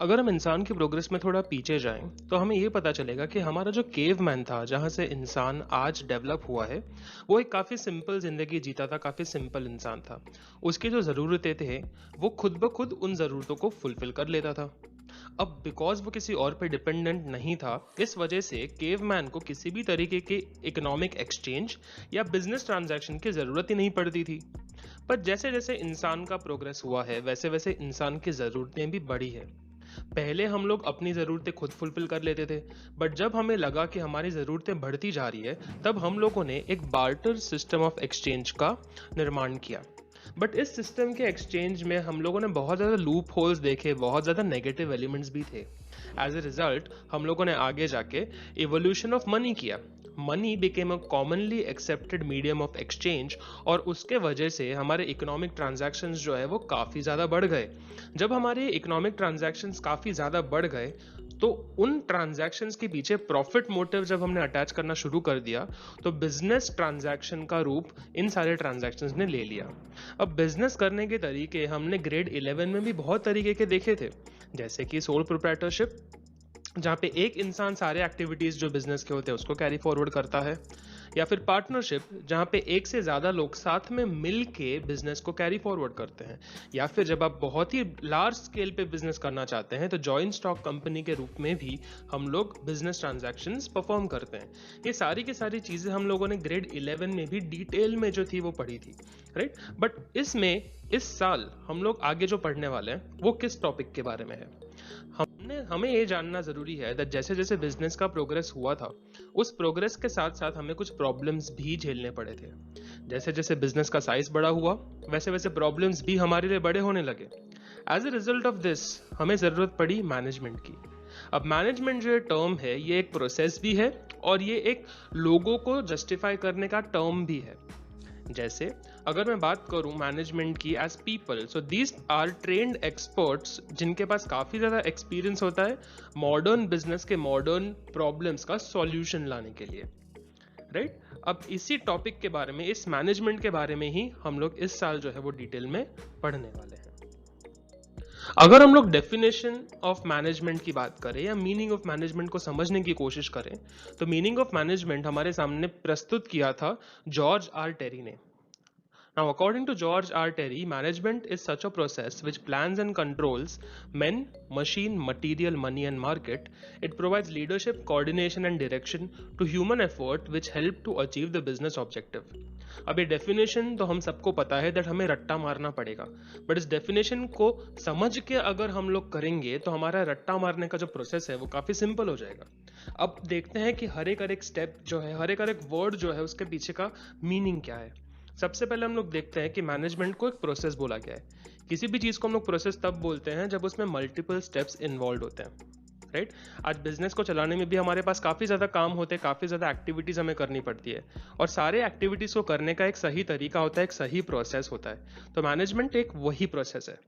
अगर हम इंसान की प्रोग्रेस में थोड़ा पीछे जाएं तो हमें ये पता चलेगा कि हमारा जो केवमैन था, जहाँ से इंसान आज डेवलप हुआ है, वो एक काफ़ी सिंपल ज़िंदगी जीता था, काफ़ी सिंपल इंसान था। उसकी जो ज़रूरतें थे वो खुद ब खुद उन ज़रूरतों को फुलफिल कर लेता था। अब बिकॉज वो किसी और पे डिपेंडेंट नहीं था, इस वजह से केवमैन को किसी भी तरीके के इकोनॉमिक एक्सचेंज या बिजनेस ट्रांजैक्शन की ज़रूरत ही नहीं पड़ती थी। पर जैसे जैसे इंसान का प्रोग्रेस हुआ है, वैसे वैसे इंसान की ज़रूरतें भी बढ़ी है। पहले हम लोग अपनी ज़रूरतें खुद फुलफिल कर लेते थे, बट जब हमें लगा कि हमारी ज़रूरतें बढ़ती जा रही है, तब हम लोगों ने एक बार्टर सिस्टम ऑफ एक्सचेंज का निर्माण किया। बट इस सिस्टम के एक्सचेंज में हम लोगों ने बहुत ज़्यादा लूप होल्स देखे, बहुत ज़्यादा नेगेटिव एलिमेंट्स भी थे। एज ए रिजल्ट हम लोगों ने आगे जाके इवोल्यूशन ऑफ मनी किया। Money became a commonly accepted medium of exchange, और उसके वजह से हमारे इकोनॉमिक ट्रांजैक्शंस जो है वो काफ़ी ज़्यादा बढ़ गए। जब हमारे इकोनॉमिक ट्रांजैक्शंस काफ़ी ज़्यादा बढ़ गए, तो उन ट्रांजैक्शंस के पीछे प्रॉफिट मोटिव जब हमने अटैच करना शुरू कर दिया, तो बिजनेस ट्रांजैक्शन का रूप इन सारे ट्रांजैक्शंस ने ले लिया। अब बिजनेस करने के तरीके हमने ग्रेड 11 में भी बहुत तरीके के देखे थे, जैसे कि सोल प्रोप्राइटरशिप, जहाँ पे एक इंसान सारे एक्टिविटीज जो बिजनेस के होते हैं उसको कैरी फॉरवर्ड करता है, या फिर पार्टनरशिप, जहाँ पे एक से ज़्यादा लोग साथ में मिल के बिजनेस को कैरी फॉरवर्ड करते हैं, या फिर जब आप बहुत ही लार्ज स्केल पे बिजनेस करना चाहते हैं तो जॉइंट स्टॉक कंपनी के रूप में भी हम लोग बिजनेस ट्रांजैक्शंस परफॉर्म करते हैं। ये सारी की सारी चीज़ें हम लोगों ने ग्रेड 11 में भी डिटेल में जो थी वो पढ़ी थी, राइट। बट इसमें इस साल हम लोग आगे जो पढ़ने वाले हैं वो किस टॉपिक के बारे में है। हमें ये जानना जरूरी है कि जैसे जैसे बिजनेस का प्रोग्रेस हुआ था, उस प्रोग्रेस के साथ साथ हमें कुछ प्रॉब्लम्स भी झेलने पड़े थे। जैसे जैसे बिजनेस का साइज बड़ा हुआ, वैसे वैसे प्रॉब्लम्स भी हमारे लिए बड़े होने लगे। As a result of this हमें जरूरत पड़ी मैनेजमेंट की। अब मैनेजमेंट जो टर्म है, ये एक प्रोसेस भी है और ये एक लोगों को जस्टिफाई करने का टर्म भी है। जैसे अगर मैं बात करूं मैनेजमेंट की as people, so these are trained experts जिनके पास काफ़ी ज़्यादा एक्सपीरियंस होता है मॉडर्न बिजनेस के मॉडर्न प्रॉब्लम्स का सॉल्यूशन लाने के लिए, राइट। अब इसी टॉपिक के बारे में, इस मैनेजमेंट के बारे में ही हम लोग इस साल जो है वो डिटेल में पढ़ने वाले हैं। अगर हम लोग डेफिनेशन ऑफ मैनेजमेंट की बात करें या मीनिंग ऑफ मैनेजमेंट को समझने की कोशिश करें, तो मीनिंग ऑफ मैनेजमेंट हमारे सामने प्रस्तुत किया था जॉर्ज आर टेरी ने। Now, according to George R. Terry, management is such a process which plans and controls men, machine, material, money, and market. It provides leadership, coordination, and direction to human effort which help to achieve the business objective. अब ये definition तो हम सबको पता है that हमें रट्टा मारना पड़ेगा, बट इस डेफिनेशन को समझ के अगर हम लोग करेंगे तो हमारा रट्टा मारने का जो प्रोसेस है वो काफ़ी सिंपल हो जाएगा। अब देखते हैं कि हर एक स्टेप जो है, हर एक वर्ड जो है, उसके पीछे का मीनिंग क्या है। सबसे पहले हम लोग देखते हैं कि मैनेजमेंट को एक प्रोसेस बोला गया है। किसी भी चीज़ को हम लोग प्रोसेस तब बोलते हैं जब उसमें मल्टीपल स्टेप्स इन्वॉल्व होते हैं, राइट। आज बिजनेस को चलाने में भी हमारे पास काफ़ी ज़्यादा काम होते हैं, काफ़ी ज़्यादा एक्टिविटीज़ हमें करनी पड़ती है, और सारे एक्टिविटीज़ को करने का एक सही तरीका होता है, एक सही प्रोसेस होता है। तो मैनेजमेंट एक वही प्रोसेस है।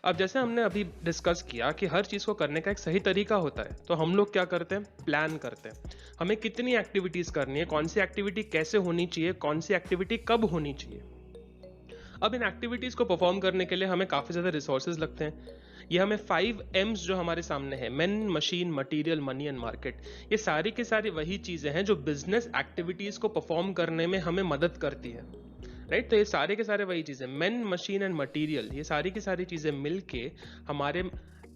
अब जैसे हमने अभी डिस्कस किया कि हर चीज़ को करने का एक सही तरीका होता है, तो हम लोग क्या करते हैं, प्लान करते हैं। हमें कितनी एक्टिविटीज़ करनी है, कौन सी एक्टिविटी कैसे होनी चाहिए, कौन सी एक्टिविटी कब होनी चाहिए। अब इन एक्टिविटीज़ को परफॉर्म करने के लिए हमें काफ़ी ज़्यादा रिसोर्सेज लगते हैं। ये हमें 5 M's जो हमारे सामने है, man, machine, material, money and market, ये सारी की सारी वही चीज़ें हैं जो बिजनेस एक्टिविटीज़ को परफॉर्म करने में हमें मदद करती है, राइट। तो ये सारे के सारे वही चीज़ें, मैन, मशीन एंड मटेरियल, ये सारी की सारी चीज़ें मिलके हमारे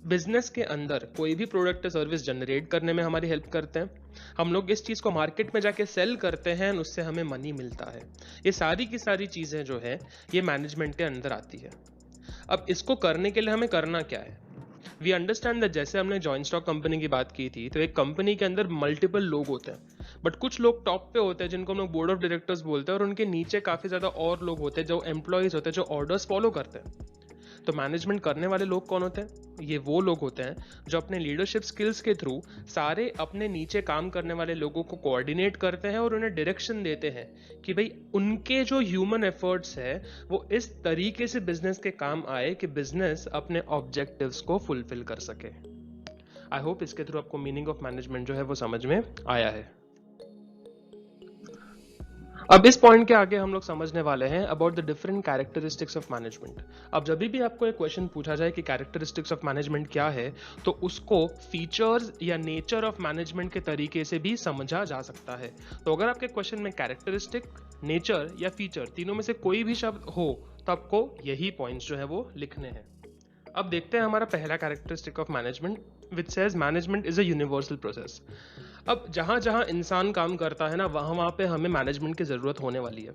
बिजनेस के अंदर कोई भी प्रोडक्ट सर्विस जनरेट करने में हमारी हेल्प करते हैं। हम लोग इस चीज़ को मार्केट में जाके सेल करते हैं, उससे हमें मनी मिलता है। ये सारी की सारी चीज़ें जो है ये मैनेजमेंट के अंदर आती है। अब इसको करने के लिए हमें करना क्या है। वी अंडरस्टैंड दैट जैसे हमने जॉइंट स्टॉक कंपनी की बात की थी, तो एक कंपनी के अंदर मल्टीपल लोग होते हैं, बट कुछ लोग टॉप पे होते हैं जिनको हम लोग बोर्ड ऑफ डायरेक्टर्स बोलते हैं, और उनके नीचे काफ़ी ज़्यादा और लोग होते हैं जो एम्प्लॉयज़ होते हैं, जो ऑर्डर्स फॉलो करते हैं। तो मैनेजमेंट करने वाले लोग कौन होते हैं, ये वो लोग होते हैं जो अपने लीडरशिप स्किल्स के थ्रू सारे अपने नीचे काम करने वाले लोगों को कोऑर्डिनेट करते हैं और उन्हें डायरेक्शन देते हैं कि भाई उनके जो ह्यूमन एफर्ट्स है वो इस तरीके से बिजनेस के काम आए कि बिजनेस अपने ऑब्जेक्टिव्स को फुलफिल कर सके। आई होप इसके थ्रू आपको मीनिंग ऑफ मैनेजमेंट जो है वो समझ में आया है। अब इस पॉइंट के आगे हम लोग समझने वाले हैं about the different characteristics of management. अब जब भी आपको एक क्वेश्चन पूछा जाए कि कैरेक्टरिस्टिक्स ऑफ मैनेजमेंट क्या है, तो उसको फीचर्स या नेचर ऑफ मैनेजमेंट के तरीके से भी समझा जा सकता है। तो अगर आपके क्वेश्चन में कैरेक्टरिस्टिक, नेचर या फीचर तीनों में से कोई भी शब्द हो, तो आपको यही पॉइंट्स जो है वो लिखने हैं। अब देखते हैं हमारा पहला characteristic of management, which says management is a universal process. अब जहां जहां इंसान काम करता है ना, वहां वहां पे हमें मैनेजमेंट की जरूरत होने वाली है,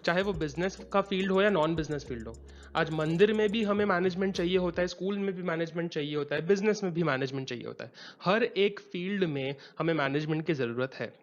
चाहे वो बिजनेस का फील्ड हो या नॉन बिजनेस फील्ड हो। आज मंदिर में भी हमें मैनेजमेंट चाहिए होता है, स्कूल में भी मैनेजमेंट चाहिए होता है, बिजनेस में भी मैनेजमेंट चाहिए होता है। हर एक फील्ड में हमें मैनेजमेंट की जरूरत है।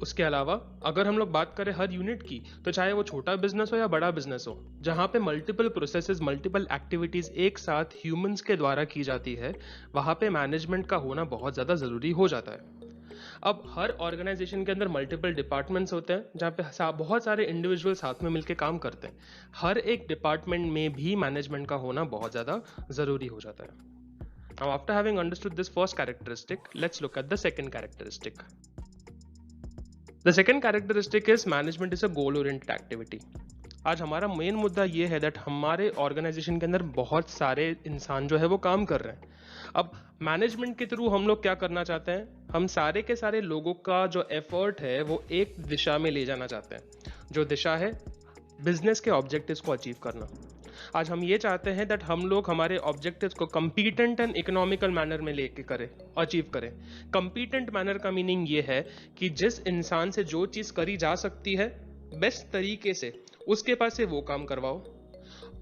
उसके अलावा अगर हम लोग बात करें हर यूनिट की, तो चाहे वो छोटा बिजनेस हो या बड़ा बिजनेस हो, जहां पे मल्टीपल प्रोसेसेस, मल्टीपल एक्टिविटीज एक साथ ह्यूमंस के द्वारा की जाती है, वहां पे मैनेजमेंट का होना बहुत ज्यादा जरूरी हो जाता है। अब हर ऑर्गेनाइजेशन के अंदर मल्टीपल डिपार्टमेंट्स होते हैं, जहाँ पे बहुत सारे इंडिविजुअल साथ में मिलकर काम करते हैं। हर एक डिपार्टमेंट में भी मैनेजमेंट का होना बहुत ज्यादा जरूरी हो जाता है। Now, after having understood this first characteristic, let's look at the second characteristic. The second characteristic is management is a goal-oriented activity. आज हमारा मेन मुद्दा ये है दैट हमारे ऑर्गेनाइजेशन के अंदर बहुत सारे इंसान जो है वो काम कर रहे हैं। अब मैनेजमेंट के थ्रू हम लोग क्या करना चाहते हैं, हम सारे के सारे लोगों का जो एफर्ट है वो एक दिशा में ले जाना चाहते हैं, जो दिशा है बिजनेस के ऑब्जेक्टिव्स को अचीव करना। आज हम ये चाहते हैं दैट हम लोग हमारे ऑब्जेक्टिव्स को कंपीटेंट एंड इकोनॉमिकल मैनर में लेके करें, अचीव करें। कंपीटेंट मैनर का मीनिंग ये है कि जिस इंसान से जो चीज करी जा सकती है बेस्ट तरीके से, उसके पास से वो काम करवाओ,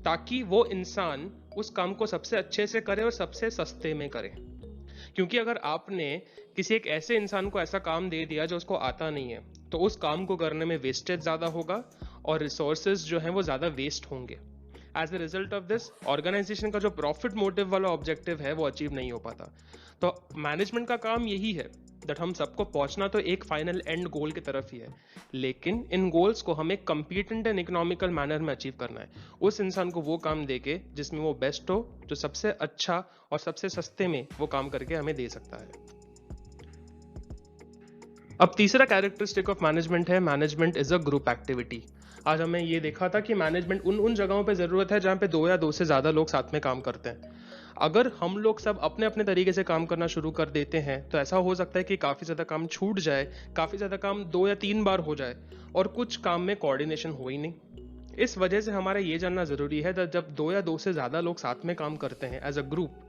ताकि वो इंसान उस काम को सबसे अच्छे से करे और सबसे सस्ते में करे। क्योंकि अगर आपने किसी एक ऐसे इंसान को ऐसा काम दे दिया जो उसको आता नहीं है, तो उस काम को करने में वेस्टेज ज्यादा होगा और रिसोर्सेज जो हैं वो ज्यादा वेस्ट होंगे। As a result of this, organisation का जो प्रॉफिट मोटिव वाला ऑब्जेक्टिव है वो अचीव नहीं हो पाता। तो मैनेजमेंट का काम यही है दैट हम सबको पहुंचना तो एक फाइनल एंड गोल की तरफ ही है, लेकिन इन गोल्स को हमें कंपीटेंट एंड इकोनॉमिकल मैनर में अचीव करना है। उस इंसान को वो काम देके जिसमें वो बेस्ट हो, जो सबसे अच्छा और सबसे सस्ते में वो काम करके हमें दे सकता है। अब तीसरा कैरेक्टरिस्टिक ऑफ मैनेजमेंट है management is a group activity. आज हमें ये देखा था कि मैनेजमेंट उन जगहों पे जरूरत है जहां पे दो या दो से ज्यादा लोग साथ में काम करते हैं। अगर हम लोग सब अपने अपने तरीके से काम करना शुरू कर देते हैं, तो ऐसा हो सकता है कि काफी ज्यादा काम छूट जाए, काफी ज्यादा काम 2 या 3 बार हो जाए और कुछ काम में कोऑर्डिनेशन हो ही नहीं। इस वजह से हमारा ये जानना जरूरी है कि जब 2 या 2 से ज्यादा लोग साथ में काम करते हैं एज अ ग्रुप,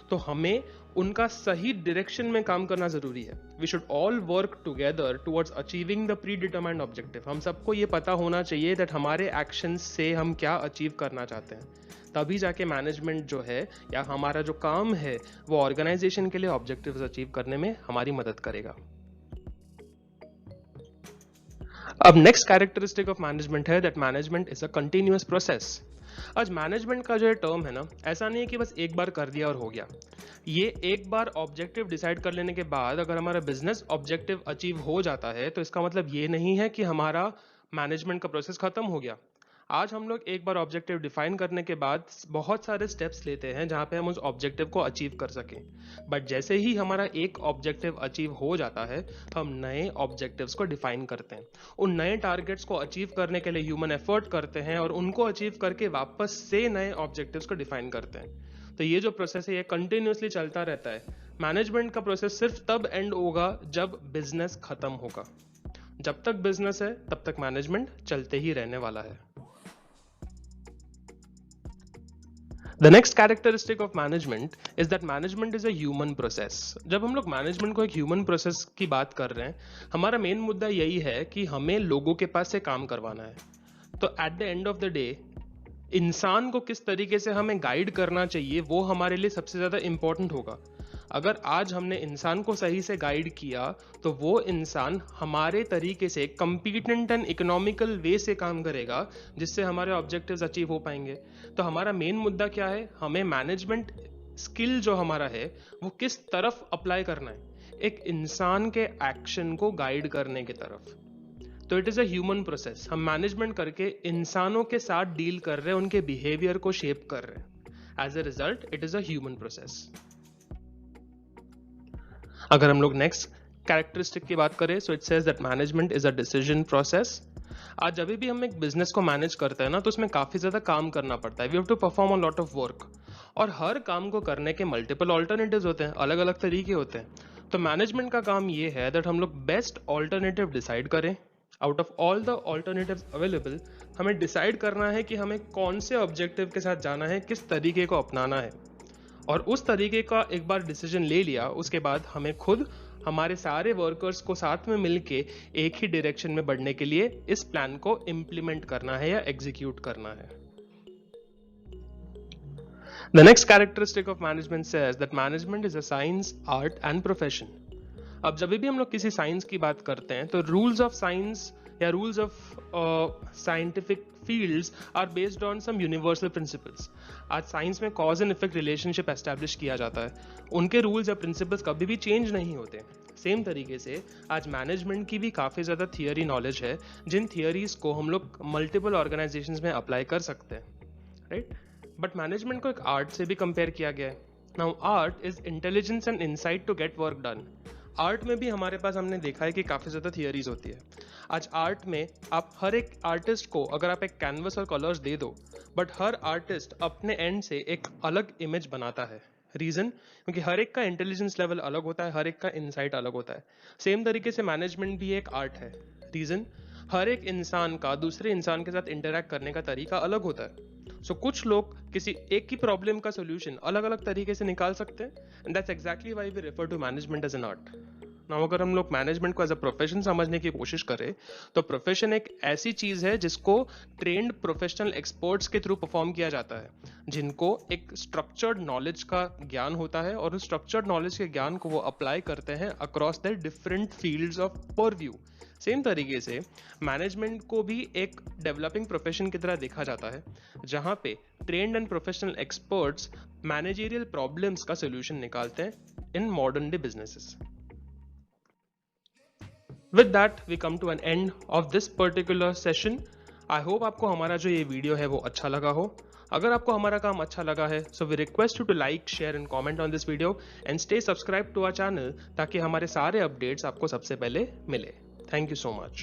तो हमें उनका सही डायरेक्शन में काम करना जरूरी है। We should all work together towards achieving the predetermined objective. हम सबको ये पता होना चाहिए दैट हमारे एक्शन से हम क्या अचीव करना चाहते हैं, तभी जाके मैनेजमेंट जो है या हमारा जो काम है वो ऑर्गेनाइजेशन के लिए ऑब्जेक्टिव्स अचीव करने में हमारी मदद करेगा। अब नेक्स्ट कैरेक्टरिस्टिक ऑफ मैनेजमेंट है that management is a continuous process. आज मैनेजमेंट का जो है टर्म है ना, ऐसा नहीं है कि बस एक बार कर दिया और हो गया। ये एक बार ऑब्जेक्टिव डिसाइड कर लेने के बाद अगर हमारा बिजनेस ऑब्जेक्टिव अचीव हो जाता है, तो इसका मतलब ये नहीं है कि हमारा मैनेजमेंट का प्रोसेस खत्म हो गया। आज हम लोग एक बार ऑब्जेक्टिव डिफाइन करने के बाद बहुत सारे स्टेप्स लेते हैं जहां पे हम उस ऑब्जेक्टिव को अचीव कर सकें। बट जैसे ही हमारा एक ऑब्जेक्टिव अचीव हो जाता है, हम नए ऑब्जेक्टिव्स को डिफाइन करते हैं, उन नए टारगेट्स को अचीव करने के लिए ह्यूमन एफर्ट करते हैं और उनको अचीव करके वापस से नए ऑब्जेक्टिव्स को डिफाइन करते हैं। तो ये जो प्रोसेस है ये कंटिन्यूसली चलता रहता है। मैनेजमेंट का प्रोसेस सिर्फ तब एंड होगा जब बिजनेस खत्म होगा। जब तक बिजनेस है तब तक मैनेजमेंट चलते ही रहने वाला है। The next characteristic of management is that management is a human process. जब हम लोग मैनेजमेंट को एक ह्यूमन प्रोसेस की बात कर रहे हैं, हमारा मेन मुद्दा यही है कि हमें लोगों के पास से काम करवाना है। तो at the end of the day, इंसान को किस तरीके से हमें गाइड करना चाहिए वो हमारे लिए सबसे ज्यादा इंपॉर्टेंट होगा। अगर आज हमने इंसान को सही से गाइड किया, तो वो इंसान हमारे तरीके से कंपीटेंट एंड इकोनॉमिकल वे से काम करेगा, जिससे हमारे ऑब्जेक्टिव्स अचीव हो पाएंगे। तो हमारा मेन मुद्दा क्या है, हमें मैनेजमेंट स्किल जो हमारा है वो किस तरफ अप्लाई करना है, एक इंसान के एक्शन को गाइड करने की तरफ। तो it is a human process. हम मैनेजमेंट करके इंसानों के साथ डील कर रहे हैं, उनके बिहेवियर को शेप कर रहे हैं। As a result it is a human process. अगर हम लोग नेक्स्ट कैरेक्टरिस्टिक की बात करें, so it says that management is a decision process. आज जब भी हम एक बिजनेस को मैनेज करते हैं ना, तो उसमें काफी ज्यादा काम करना पड़ता है। We have to perform a lot of work, और हर काम को करने के मल्टीपल ऑल्टरनेटिव्स होते हैं, अलग अलग तरीके होते हैं। तो मैनेजमेंट का काम ये है दैट हम लोग बेस्ट ऑल्टरनेटिव डिसाइड करें। Out of all the alternatives available, हमें डिसाइड करना है कि हमें कौन से ऑब्जेक्टिव के साथ जाना है, किस तरीके को अपनाना है। और उस तरीके का एक बार डिसीजन ले लिया, उसके बाद हमें खुद हमारे सारे वर्कर्स को साथ में मिलके एक ही डायरेक्शन में बढ़ने के लिए इस प्लान को इम्प्लीमेंट करना है या एग्जीक्यूट करना है। The next characteristic of management says that management is a science, art and profession. अब जब भी हम लोग किसी साइंस की बात करते हैं, तो रूल्स ऑफ साइंस या rules of scientific fields are based on some universal principles. आज साइंस में cause and effect relationship establish किया जाता है, उनके रूल्स या प्रिंसिपल्स कभी भी चेंज नहीं होते। सेम तरीके से आज मैनेजमेंट की भी काफ़ी ज़्यादा थियरी नॉलेज है, जिन थियरीज को हम लोग मल्टीपल ऑर्गेनाइजेशंस में अप्लाई कर सकते हैं, राइट। बट मैनेजमेंट को एक आर्ट से भी कंपेयर किया गया है। Now art is intelligence and insight to get work done. Art में भी हमारे पास हमने देखा है कि काफ़ी ज़्यादा थियरीज होती है। आज आर्ट में आप हर एक आर्टिस्ट को अगर आप एक कैनवस और कलर्स दे दो, बट हर आर्टिस्ट अपने एंड से एक अलग इमेज बनाता है। रीज़न, क्योंकि हर एक का इंटेलिजेंस लेवल अलग होता है, हर एक का इनसाइट अलग होता है। सेम तरीके से मैनेजमेंट भी एक आर्ट है। रीज़न, हर एक इंसान का दूसरे इंसान के साथ इंटरैक्ट करने का तरीका अलग होता है। सो कुछ लोग किसी एक की प्रॉब्लम का सोल्यूशन अलग अलग तरीके से निकाल सकते हैं, and that's exactly why we refer to management as an art. Now अगर हम लोग मैनेजमेंट को एज अ प्रोफेशन समझने की कोशिश करें, तो प्रोफेशन एक ऐसी चीज है जिसको ट्रेंड प्रोफेशनल एक्सपर्ट्स के थ्रू परफॉर्म किया जाता है, जिनको एक स्ट्रक्चर्ड नॉलेज का ज्ञान होता है, और उस स्ट्रक्चर्ड नॉलेज के ज्ञान को वो अप्लाई करते हैं across the different fields of purview. Same तरीके से मैनेजमेंट को भी एक डेवलपिंग प्रोफेशन की तरह देखा जाता है, जहां पे trained and professional experts managerial problems का सोल्यूशन निकालते हैं in modern day businesses. With that we come to an end of this particular session. I hope आपको हमारा जो ये वीडियो है वो अच्छा लगा हो। अगर आपको हमारा काम अच्छा लगा है, so we request you to like, share and comment on this video and stay subscribe to our channel, ताकि हमारे सारे अपडेट्स आपको सबसे पहले मिले। Thank you so much.